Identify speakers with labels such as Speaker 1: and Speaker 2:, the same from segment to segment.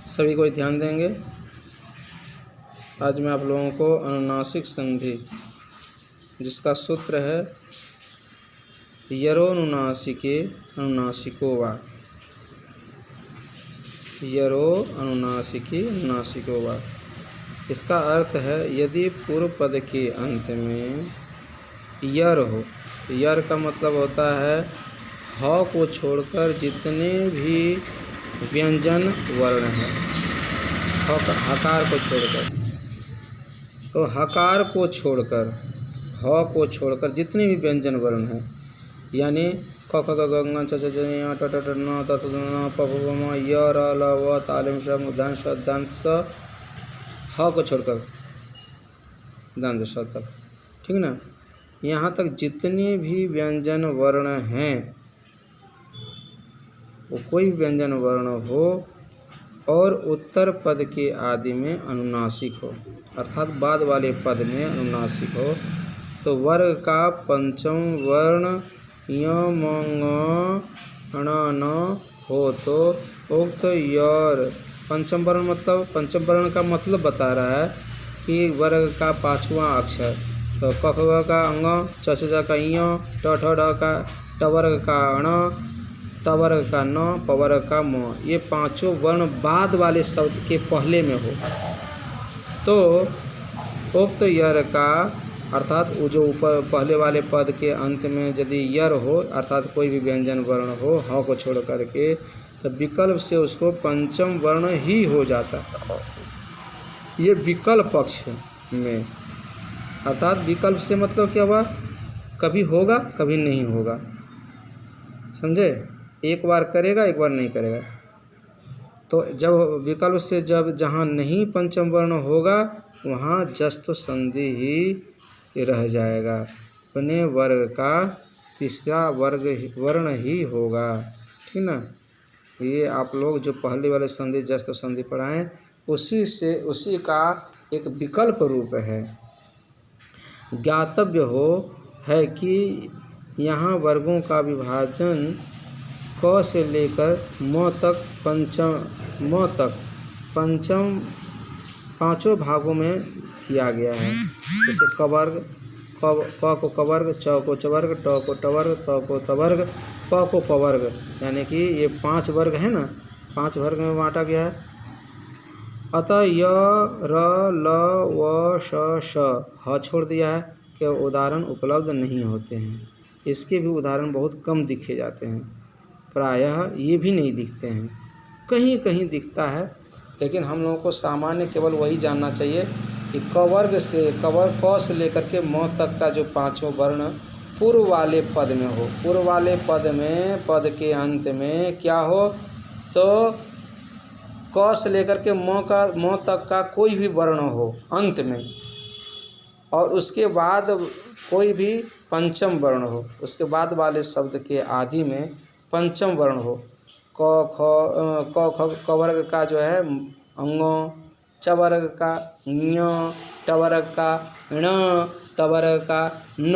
Speaker 1: सभी कोई ध्यान देंगे। आज मैं आप लोगों को अनुनासिक संधि जिसका सूत्र है यरोनुनासिके अनुनासिको वा, यरो अनुनासिकी अनुनासिको वा। इसका अर्थ है यदि पूर्व पद के अंत में यर हो, यर का मतलब होता है ह को छोड़कर जितने भी व्यंजन वर्ण हैं, हकार को छोड़कर, तो हकार को छोड़कर ह को छोड़कर जितने भी व्यंजन वर्ण हैं, यानी क ख ग घ ङ छ छ छ ञ ट ट ट न त थ न प फ ब म य र ल व तालिम श मूर्धन्य ष दंत स, ह को छोड़कर दंत स तक, ठीक ना। यहाँ तक जितने भी व्यंजन वर्ण हैं, वो कोई व्यंजन वर्ण हो और उत्तर पद के आदि में अनुनासिक हो, अर्थात बाद वाले पद में अनुनासिक हो, तो वर्ग का पंचम वर्ण य म ङ ण न हो तो उक्त यर, पंचम वर्ण मतलब, पंचम वर्ण का मतलब बता रहा है कि वर्ग का पांचवा अक्षर, तो क ख ग का अंग, च छ ज का ञ, ट ठ ड का ट वर्ग का ण, त वर्ग का न, प वर्ग का म, ये पांचों वर्ण बाद वाले शब्द के पहले में हो तो उक्त यर का, अर्थात वो जो ऊपर पहले वाले पद के अंत में यदि यर हो, अर्थात कोई भी व्यंजन वर्ण हो ह को छोड़ करके, तो विकल्प से उसको पंचम वर्ण ही हो जाता है। ये विकल्प पक्ष में, अर्थात विकल्प से मतलब क्या हुआ, कभी होगा कभी नहीं होगा, समझे। एक बार करेगा एक बार नहीं करेगा। तो जब विकल्प से जब जहाँ नहीं पंचम वर्ण होगा वहाँ जस्त संधि ही रह जाएगा, अपने वर्ग का तीसरा वर्ण ही होगा, ठीक ना। ये आप लोग जो पहले वाले संधि जस्त संधि पढ़ाएं उसी का एक विकल्प रूप है। ज्ञातव्य हो है कि यहाँ वर्गों का विभाजन क से लेकर म तक पंचम पांचों भागों में किया गया है। जैसे क वर्ग, क को क वर्ग, च को च वर्ग, ट को ट वर्ग, त को त वर्ग, प को प वर्ग, यानी कि ये 5 वर्ग है ना, 5 वर्ग में बांटा गया है। अतः य र ल व श ह छोड़ दिया है कि उदाहरण उपलब्ध नहीं होते हैं। इसके भी उदाहरण बहुत कम दिखे जाते हैं, प्रायः ये भी नहीं दिखते हैं, कहीं कहीं दिखता है। लेकिन हम लोगों को सामान्य केवल वही जानना चाहिए कि क वर्ग से क से लेकर के म तक का जो पांचों वर्ण पूर्व वाले पद में हो, पूर्व वाले पद में पद के अंत में क्या हो, तो क से लेकर के म तक का कोई भी वर्ण हो अंत में, और उसके बाद कोई भी पंचम वर्ण हो, उसके बाद वाले शब्द के आदि में पंचम वर्ण हो। क वर्ग का जो है अंगों, च वर्ग का ञ, ट वर्ग का ण, त वर्ग का न,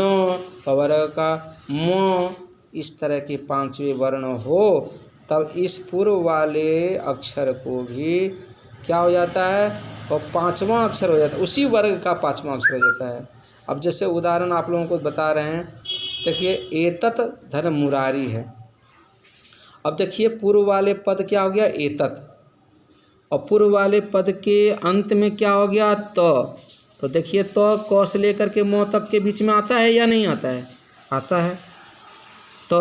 Speaker 1: प वर्ग का म, इस तरह के पांचवें वर्ण हो, तब इस पूर्व वाले अक्षर को भी क्या हो जाता है, और पांचवा अक्षर हो जाता है, उसी वर्ग का पांचवा अक्षर हो जाता है। अब जैसे उदाहरण आप लोगों को बता रहे हैं, देखिए एतत् धर्म मुरारी है। अब देखिए पूर्व वाले पद क्या हो गया, एतत्, और पूर्व वाले पद के अंत में क्या हो गया, तो देखिए क से लेकर के म तक के बीच में आता है या नहीं आता है, आता है। तो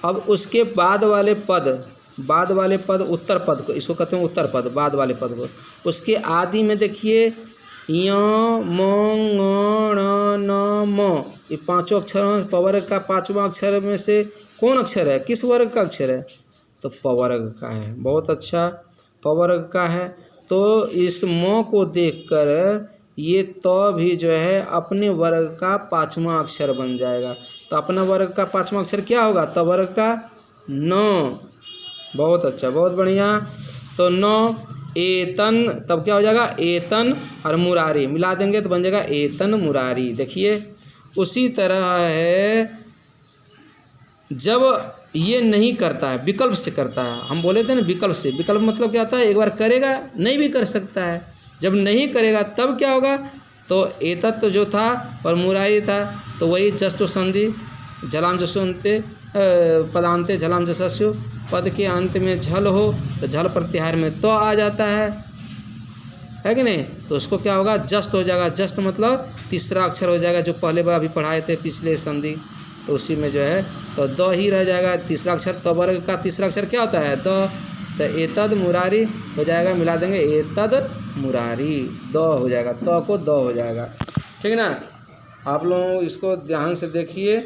Speaker 1: अब उसके बाद वाले पद उत्तर पद को, इसको कहते हैं उत्तर पद, बाद वाले पद को, उसके आदि में देखिए य म ङ ण न म, ये पांचों अक्षरों, प वर्ग का पांचवा अक्षर में से कौन अक्षर है, किस वर्ग का अक्षर है, तो प वर्ग का है। बहुत अच्छा, प वर्ग का है। तो इस म को देखकर ये भी जो है अपने वर्ग का पांचवा अक्षर बन जाएगा। तो अपना वर्ग का पांचवा अक्षर क्या होगा, त वर्ग का न। बहुत अच्छा, बहुत बढ़िया। तो न एतन, तब क्या हो जाएगा, एतन और मुरारी मिला देंगे तो बन जाएगा एतन मुरारी। देखिए उसी तरह है, जब ये नहीं करता है, विकल्प से करता है। हम बोले थे ना विकल्प से, विकल्प मतलब क्या होता है, एक बार करेगा नहीं भी कर सकता है। जब नहीं करेगा तब क्या होगा, तो एतत् जो था और मुरारी था, तो वही जस्तो संधि झलाम जसोन्ते पदांते झलाम जसस्यो, पद के अंत में झल हो तो झल प्रत्याहार में तो आ जाता है कि नहीं। तो उसको क्या होगा, जस्त हो जाएगा। जस्त मतलब तीसरा अक्षर हो जाएगा, जो पहले बार अभी पढ़ाए थे पिछले संधि, तो उसी में जो है तो द ही रह जाएगा तीसरा अक्षर। तो वर्ग का तीसरा अक्षर क्या होता है, द। तो एतद मुरारी हो जाएगा, मिला देंगे एतद मुरारी, द हो जाएगा, त को द हो जाएगा। ठीक है ना। आप लोग इसको ध्यान से देखिए।